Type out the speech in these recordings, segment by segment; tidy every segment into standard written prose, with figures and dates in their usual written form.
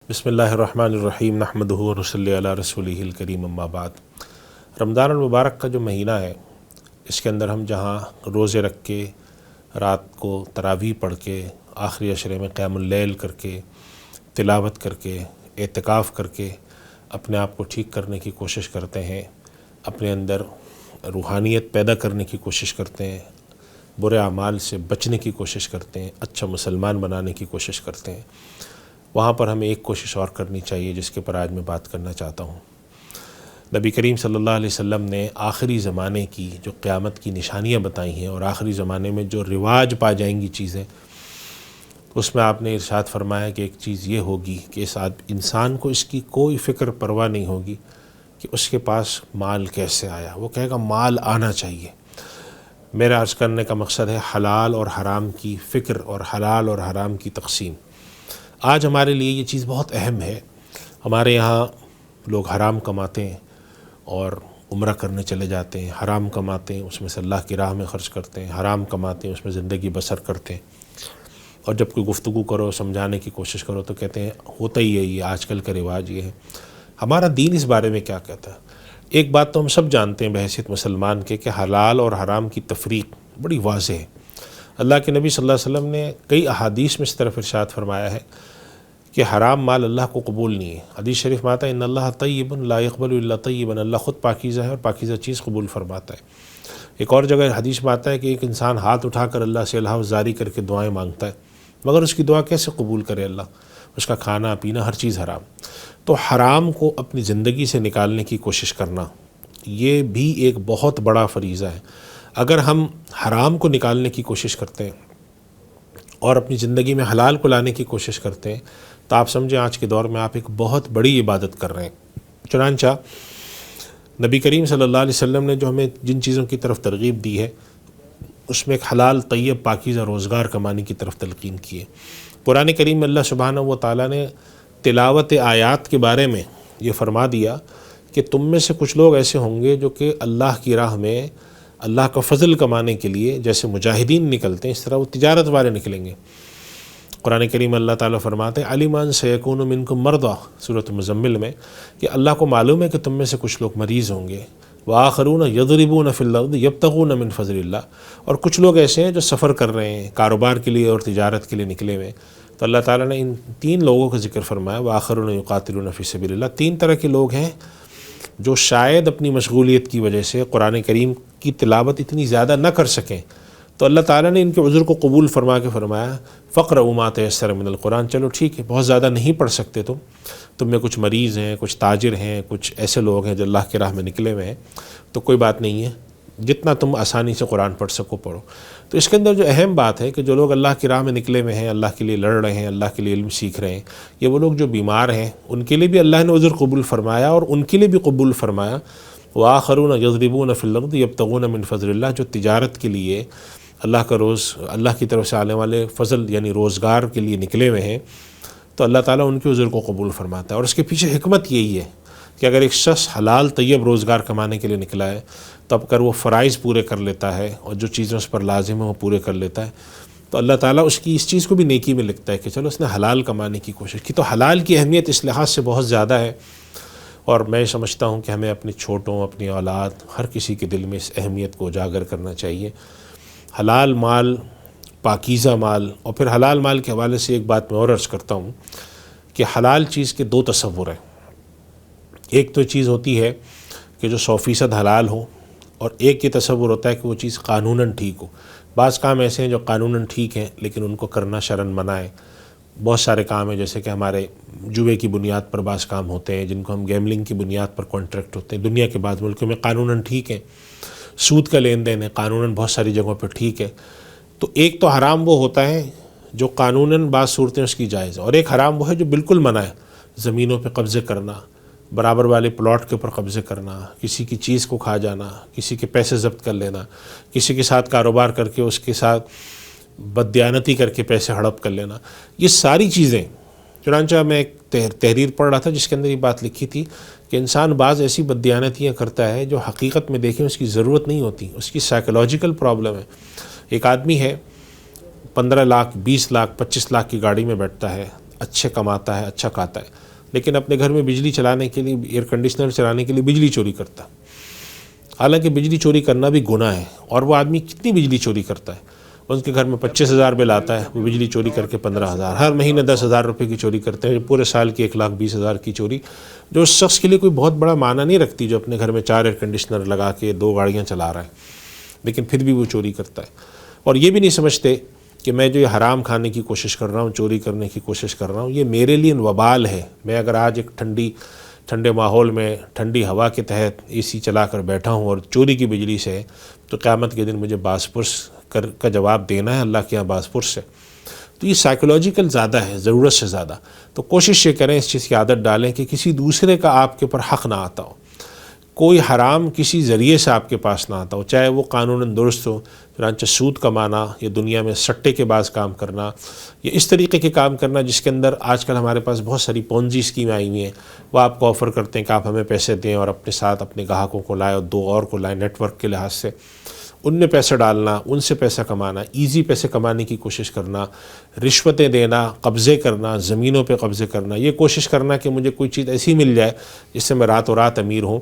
بسم اللہ الرحمن الرحیم نحمدہ ونصلی علی رسولہ الکریم اما بعد۔ رمضان المبارک کا جو مہینہ ہے، اس کے اندر ہم جہاں روزے رکھ کے، رات کو تراویح پڑھ کے، آخری عشرے میں قیام اللیل کر کے، تلاوت کر کے، اعتکاف کر کے اپنے آپ کو ٹھیک کرنے کی کوشش کرتے ہیں، اپنے اندر روحانیت پیدا کرنے کی کوشش کرتے ہیں، برے اعمال سے بچنے کی کوشش کرتے ہیں، اچھا مسلمان بنانے کی کوشش کرتے ہیں، وہاں پر ہمیں ایک کوشش اور کرنی چاہیے جس کے پر آج میں بات کرنا چاہتا ہوں۔ نبی کریم صلی اللہ علیہ وسلم نے آخری زمانے کی جو قیامت کی نشانیاں بتائی ہیں اور آخری زمانے میں جو رواج پا جائیں گی چیزیں، اس میں آپ نے ارشاد فرمایا کہ ایک چیز یہ ہوگی کہ اس انسان کو اس کی کوئی فکر پرواہ نہیں ہوگی کہ اس کے پاس مال کیسے آیا، وہ کہے گا مال آنا چاہیے۔ میرا عرض کرنے کا مقصد ہے حلال اور حرام کی فکر اور حلال اور حرام کی تقسیم۔ آج ہمارے لیے یہ چیز بہت اہم ہے۔ ہمارے یہاں لوگ حرام کماتے ہیں اور عمرہ کرنے چلے جاتے ہیں، حرام کماتے ہیں، اس میں سے اللہ کی راہ میں خرچ کرتے ہیں، حرام کماتے ہیں، اس میں زندگی بسر کرتے ہیں، اور جب کوئی گفتگو کرو، سمجھانے کی کوشش کرو تو کہتے ہیں ہوتا ہی ہے، یہ آج کل کا رواج یہ ہے۔ ہمارا دین اس بارے میں کیا کہتا ہے؟ ایک بات تو ہم سب جانتے ہیں بحیثیت مسلمان کے کہ حلال اور حرام کی تفریق بڑی واضح ہے۔ اللہ کے نبی صلی اللہ علیہ وسلم نے کئی احادیث میں اس طرف ارشاد فرمایا ہے کہ حرام مال اللہ کو قبول نہیں ہے۔ حدیث شریف میں آتا ہے ان اللہ طیب لا یقبل الا طیبا، اللہ خود پاکیزہ ہے اور پاکیزہ چیز قبول فرماتا ہے۔ ایک اور جگہ حدیث میں آتا ہے کہ ایک انسان ہاتھ اٹھا کر اللہ سے الحاظ جاری کر کے دعائیں مانگتا ہے، مگر اس کی دعا کیسے قبول کرے اللہ؟ اس کا کھانا پینا ہر چیز حرام۔ تو حرام کو اپنی زندگی سے نکالنے کی کوشش کرنا یہ بھی ایک بہت بڑا فریضہ ہے۔ اگر ہم حرام کو نکالنے کی کوشش کرتے ہیں اور اپنی زندگی میں حلال کو لانے کی کوشش کرتے ہیں تو آپ سمجھیں آج کے دور میں آپ ایک بہت بڑی عبادت کر رہے ہیں۔ چنانچہ نبی کریم صلی اللہ علیہ وسلم نے جو ہمیں جن چیزوں کی طرف ترغیب دی ہے، اس میں ایک حلال طیب پاکیزہ روزگار کمانے کی طرف تلقین کی ہے۔ قرآن کریم میں اللہ سبحانہ و تعالیٰ نے تلاوت آیات کے بارے میں یہ فرما دیا کہ تم میں سے کچھ لوگ ایسے ہوں گے جو کہ اللہ کی راہ میں اللہ کا فضل کمانے کے لیے جیسے مجاہدین نکلتے ہیں، اس طرح وہ تجارت والے نکلیں گے۔ قرآن کریم اللہ تعالیٰ فرماتے ہیں علم ان سیکون منکم مرضی، سورۃ مزمل میں، کہ اللہ کو معلوم ہے کہ تم میں سے کچھ لوگ مریض ہوں گے، وآخرون یضربون فی الارض یبتغون من فضل اللہ، اور کچھ لوگ ایسے ہیں جو سفر کر رہے ہیں، کاروبار کے لیے اور تجارت کے لیے نکلے ہوئے۔ تو اللہ تعالیٰ نے ان تین لوگوں کا ذکر فرمایا، وآخرون یقاتلون فی سبیل اللہ۔ تین طرح کے لوگ ہیں جو شاید اپنی مشغولیت کی وجہ سے قرآن کریم کی تلاوت اتنی زیادہ نہ کر سکیں، تو اللہ تعالیٰ نے ان کے عذر کو قبول فرما کے فرمایا فقرؤوا ما تیسر من القرآن، چلو ٹھیک ہے، بہت زیادہ نہیں پڑھ سکتے تم میں کچھ مریض ہیں، کچھ تاجر ہیں، کچھ ایسے لوگ ہیں جو اللہ کی راہ میں نکلے ہوئے ہیں، تو کوئی بات نہیں ہے، جتنا تم آسانی سے قرآن پڑھ سکو پڑھو۔ تو اس کے اندر جو اہم بات ہے کہ جو لوگ اللہ کی راہ میں نکلے ہوئے ہیں، اللہ کے لیے لڑ رہے ہیں، اللہ کے لیے علم سیکھ رہے ہیں، یہ وہ لوگ جو بیمار ہیں ان کے لیے بھی اللہ نے عذر قبول فرمایا، اور ان کے لیے بھی قبول فرمایا وآخرون یضربون فی الارض یبتغون من فضل اللہ، جو تجارت کے لیے اللہ کی طرف سے آنے والے فضل یعنی روزگار کے لیے نکلے ہوئے ہیں، تو اللہ تعالیٰ ان کے عذر کو قبول فرماتا ہے۔ اور اس کے پیچھے حکمت یہی ہے کہ اگر ایک شخص حلال طیب روزگار کمانے کے لیے نکلا ہے تو اب اگر وہ فرائض پورے کر لیتا ہے اور جو چیزیں اس پر لازم ہیں وہ پورے کر لیتا ہے تو اللہ تعالیٰ اس کی اس چیز کو بھی نیکی میں لکھتا ہے کہ چلو اس نے حلال کمانے کی کوشش کی۔ تو حلال کی اہمیت اس لحاظ سے بہت زیادہ ہے، اور میں سمجھتا ہوں کہ ہمیں اپنے چھوٹوں، اپنی اولاد، ہر کسی کے دل میں اس اہمیت کو اجاگر کرنا چاہیے۔ حلال مال، پاکیزہ مال، اور پھر حلال مال کے حوالے سے ایک بات میں اور عرض کرتا ہوں کہ حلال چیز کے دو تصور ہیں۔ ایک تو چیز ہوتی ہے کہ جو 100% حلال ہو، اور ایک یہ تصور ہوتا ہے کہ وہ چیز قانوناً ٹھیک ہو۔ بعض کام ایسے ہیں جو قانوناً ٹھیک ہیں لیکن ان کو کرنا شرعاً منع ہے۔ بہت سارے کام ہیں جیسے کہ ہمارے جوئے کی بنیاد پر بعض کام ہوتے ہیں جن کو ہم گیملنگ کی بنیاد پر کانٹریکٹ ہوتے ہیں، دنیا کے بعض ملکوں میں قانوناً ٹھیک ہے۔ سود کا لین دین ہے، قانوناً بہت ساری جگہوں پہ ٹھیک ہے۔ تو ایک تو حرام وہ ہوتا ہے جو قانوناً بعض صورتیں اس کی جائز ہے، اور ایک حرام وہ ہے جو بالکل منع ہے، زمینوں پہ قبضے کرنا، برابر والے پلاٹ کے اوپر قبضے کرنا، کسی کی چیز کو کھا جانا، کسی کے پیسے ضبط کر لینا، کسی کے ساتھ کاروبار کر کے اس کے ساتھ بددیانتی کر کے پیسے ہڑپ کر لینا، یہ ساری چیزیں۔ چنانچہ میں ایک تحریر پڑھ رہا تھا جس کے اندر یہ بات لکھی تھی کہ انسان بعض ایسی بددیانتیاں کرتا ہے جو حقیقت میں دیکھیں اس کی ضرورت نہیں ہوتی، اس کی سائیکولوجیکل پرابلم ہے۔ ایک آدمی ہے 15 لاکھ 20 لاکھ 25 لاکھ کی گاڑی میں بیٹھتا ہے، اچھے کماتا ہے، اچھا کھاتا ہے، لیکن اپنے گھر میں بجلی چلانے کے لیے، ایئر کنڈیشنر چلانے کے لیے بجلی چوری کرتا ہے۔ حالانکہ بجلی چوری کرنا بھی گناہ ہے، اور وہ آدمی کتنی بجلی چوری کرتا ہے؟ ان کے گھر میں 25,000 بل آتا ہے، وہ بجلی چوری کر کے 15,000، ہر مہینے 10,000 روپے کی چوری کرتے ہیں، پورے سال کی 1,20,000 کی چوری، جو اس شخص کے لیے کوئی بہت بڑا معنی نہیں رکھتی، جو اپنے گھر میں 4 ایئر کنڈیشنر لگا کے 2 گاڑیاں چلا رہا ہے، لیکن پھر بھی وہ چوری کرتا ہے۔ اور یہ بھی نہیں سمجھتے کہ میں جو یہ حرام کھانے کی کوشش کر رہا ہوں، چوری کرنے کی کوشش کر رہا ہوں، یہ میرے لیے وبال ہے۔ میں اگر آج ایک ٹھنڈے ماحول میں ٹھنڈی ہوا کے تحت اے سی چلا کر بیٹھا ہوں اور چوری کی بجلی سے، تو قیامت کے دن مجھے باس پرس کا جواب دینا ہے اللہ کے یہاں باس پرس سے۔ تو یہ سائیکولوجیکل زیادہ ہے ضرورت سے زیادہ۔ تو کوشش یہ کریں، اس چیز کی عادت ڈالیں کہ کسی دوسرے کا آپ کے اوپر حق نہ آتا ہو، کوئی حرام کسی ذریعے سے آپ کے پاس نہ آتا ہو، چاہے وہ قانوناً درست ہو، چنانچہ سود کمانا یا دنیا میں سٹے کے باز کام کرنا یا اس طریقے کے کام کرنا جس کے اندر آج کل ہمارے پاس بہت ساری پونجی اسکیم آئی ہوئی ہیں۔ وہ آپ کو آفر کرتے ہیں کہ آپ ہمیں پیسے دیں اور اپنے ساتھ اپنے گاہکوں کو لائیں اور 2 اور کو لائیں، نیٹ ورک کے لحاظ سے ان میں پیسہ ڈالنا، ان سے پیسہ کمانا، ایزی پیسے کمانے کی کوشش کرنا، رشوتیں دینا، قبضے کرنا، زمینوں پہ قبضے کرنا، یہ کوشش کرنا کہ مجھے کوئی چیز ایسی مل جائے جس سے میں راتوں رات امیر ہوں،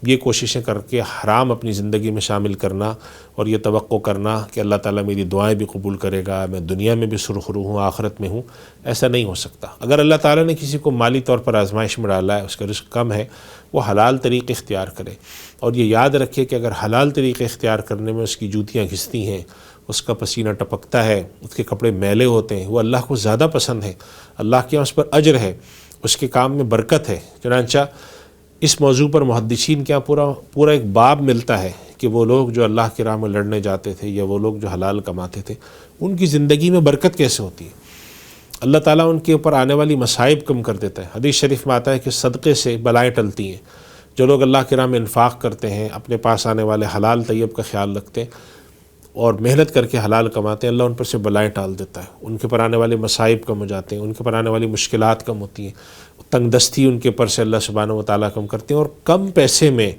یہ کوششیں کر کے حرام اپنی زندگی میں شامل کرنا اور یہ توقع کرنا کہ اللہ تعالیٰ میری دعائیں بھی قبول کرے گا، میں دنیا میں بھی سرخرو ہوں، آخرت میں ہوں، ایسا نہیں ہو سکتا۔ اگر اللہ تعالیٰ نے کسی کو مالی طور پر آزمائش میں ڈالا ہے، اس کا رزق کم ہے، وہ حلال طریقے اختیار کرے، اور یہ یاد رکھے کہ اگر حلال طریقے اختیار کرنے میں اس کی جوتیاں گھستی ہیں، اس کا پسینہ ٹپکتا ہے، اس کے کپڑے میلے ہوتے ہیں، وہ اللہ کو زیادہ پسند ہے، اللہ کے یہاں اس پر اجر ہے، اس کے کام میں برکت ہے۔ چنانچہ اس موضوع پر محدثین کے یہاں پورا ایک باب ملتا ہے کہ وہ لوگ جو اللہ کی راہ میں لڑنے جاتے تھے یا وہ لوگ جو حلال کماتے تھے، ان کی زندگی میں برکت کیسے ہوتی ہے، اللہ تعالیٰ ان کے اوپر آنے والی مصائب کم کر دیتا ہے۔ حدیث شریف میں آتا ہے کہ صدقے سے بلائیں ٹلتی ہیں۔ جو لوگ اللہ کی راہ میں انفاق کرتے ہیں، اپنے پاس آنے والے حلال طیب کا خیال رکھتے ہیں اور محنت کر کے حلال کماتے ہیں، اللہ ان پر سے بلائیں ٹال دیتا ہے، ان کے پر آنے والے مصائب کم ہو جاتے ہیں، ان کے پر آنے والی مشکلات کم ہوتی ہیں، تنگ دستی ان کے پر سے اللہ سبحانہ و تعالیٰ کم کرتے ہیں اور کم پیسے میں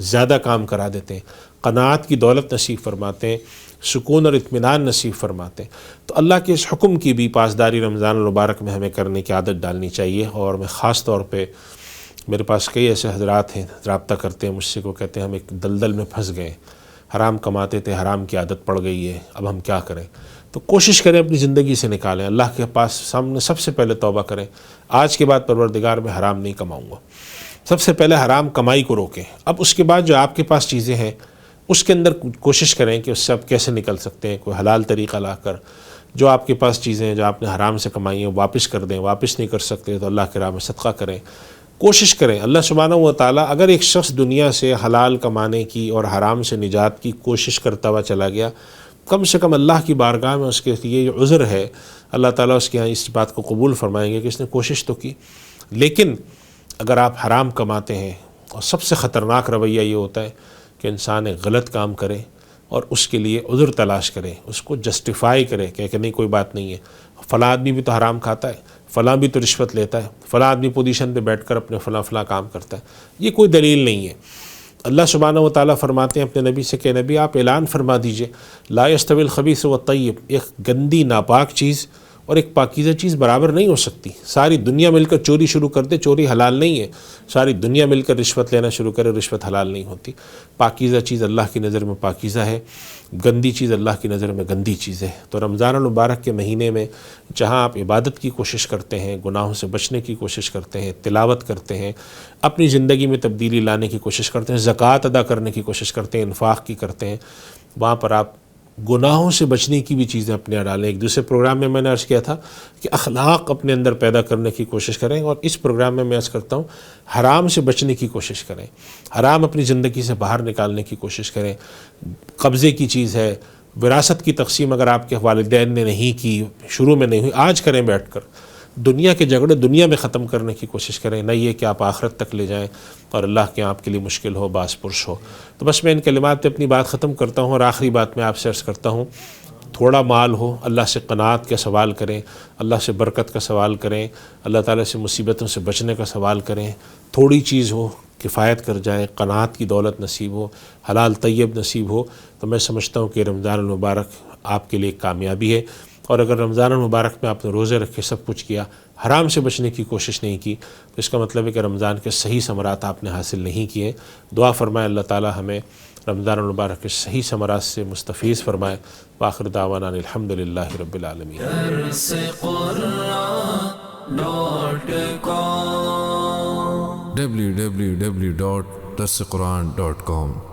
زیادہ کام کرا دیتے ہیں، قناعت کی دولت نصیب فرماتے ہیں، سکون اور اطمینان نصیب فرماتے ہیں۔ تو اللہ کے اس حکم کی بھی پاسداری رمضان المبارک میں ہمیں کرنے کی عادت ڈالنی چاہیے۔ اور میں خاص طور پہ میرے پاس کئی ایسے حضرات ہیں رابطہ کرتے ہیں مجھ سے، کو کہتے ہیں ہم ایک دلدل میں پھنس گئے، حرام کماتے تھے، حرام کی عادت پڑ گئی ہے، اب ہم کیا کریں؟ تو کوشش کریں اپنی زندگی سے نکالیں، اللہ کے پاس سامنے سب سے پہلے توبہ کریں، آج کے بعد پروردگار میں حرام نہیں کماؤں گا۔ سب سے پہلے حرام کمائی کو روکیں۔ اب اس کے بعد جو آپ کے پاس چیزیں ہیں اس کے اندر کوشش کریں کہ اس سے آپ کیسے نکل سکتے ہیں، کوئی حلال طریقہ لا کر جو آپ کے پاس چیزیں ہیں جو آپ نے حرام سے کمائی ہیں واپس کر دیں، واپس نہیں کر سکتے تو اللہ کے راہ میں صدقہ کریں، کوشش کریں۔ اللہ سبحانہ و تعالیٰ اگر ایک شخص دنیا سے حلال کمانے کی اور حرام سے نجات کی کوشش کرتا ہوا چلا گیا، کم سے کم اللہ کی بارگاہ میں اس کے لیے جو عذر ہے، اللہ تعالیٰ اس کے یہاں اس بات کو قبول فرمائیں گے کہ اس نے کوشش تو کی۔ لیکن اگر آپ حرام کماتے ہیں، اور سب سے خطرناک رویہ یہ ہوتا ہے کہ انسان ایک غلط کام کرے اور اس کے لیے عذر تلاش کرے، اس کو جسٹیفائی کرے کہ نہیں کوئی بات نہیں ہے، فلاں آدمی بھی تو حرام کھاتا ہے، فلاں بھی تو رشوت لیتا ہے، فلاں آدمی پوزیشن پہ بیٹھ کر اپنے فلاں کام کرتا ہے، یہ کوئی دلیل نہیں ہے۔ اللہ سبحانہ و تعالیٰ فرماتے ہیں اپنے نبی سے کہ نبی آپ اعلان فرما دیجئے لا یستوی الخبیث والطیب، ایک گندی ناپاک چیز اور ایک پاکیزہ چیز برابر نہیں ہو سکتی۔ ساری دنیا مل کر چوری شروع کر دے، چوری حلال نہیں ہے، ساری دنیا مل کر رشوت لینا شروع کرے، رشوت حلال نہیں ہوتی۔ پاکیزہ چیز اللہ کی نظر میں پاکیزہ ہے، گندی چیز اللہ کی نظر میں گندی چیز ہے۔ تو رمضان المبارک کے مہینے میں جہاں آپ عبادت کی کوشش کرتے ہیں، گناہوں سے بچنے کی کوشش کرتے ہیں، تلاوت کرتے ہیں، اپنی زندگی میں تبدیلی لانے کی کوشش کرتے ہیں، زکوٰۃ ادا کرنے کی کوشش کرتے ہیں، انفاق کی کرتے ہیں، وہاں پر آپ گناہوں سے بچنے کی بھی چیزیں اپنے ڈالیں۔ ایک دوسرے پروگرام میں نے عرض کیا تھا کہ اخلاق اپنے اندر پیدا کرنے کی کوشش کریں، اور اس پروگرام میں عرض کرتا ہوں حرام سے بچنے کی کوشش کریں، حرام اپنی زندگی سے باہر نکالنے کی کوشش کریں۔ قبضے کی چیز ہے، وراثت کی تقسیم اگر آپ کے والدین نے نہیں کی، شروع میں نہیں ہوئی، آج کریں بیٹھ کر۔ دنیا کے جھگڑے دنیا میں ختم کرنے کی کوشش کریں، نہ یہ کہ آپ آخرت تک لے جائیں اور اللہ کے آپ کے لیے مشکل ہو، باس پرس ہو۔ تو بس میں ان کلمات پہ اپنی بات ختم کرتا ہوں، اور آخری بات میں آپ سے عرض کرتا ہوں، تھوڑا مال ہو اللہ سے قناعت کا سوال کریں، اللہ سے برکت کا سوال کریں، اللہ تعالیٰ سے مصیبتوں سے بچنے کا سوال کریں۔ تھوڑی چیز ہو کفایت کر جائے، قناعت کی دولت نصیب ہو، حلال طیب نصیب ہو، تو میں سمجھتا ہوں کہ رمضان المبارک آپ کے لیے ایک کامیابی ہے۔ اور اگر رمضان المبارک میں آپ نے روزے رکھے، سب کچھ کیا، حرام سے بچنے کی کوشش نہیں کی، تو اس کا مطلب ہے کہ رمضان کے صحیح ثمرات آپ نے حاصل نہیں کیے۔ دعا فرمائے اللہ تعالی ہمیں رمضان المبارک کے صحیح ثمرات سے مستفیض فرمائے۔ وآخر دعوانا الحمدللہ رب العالمین۔ www.darsequran.com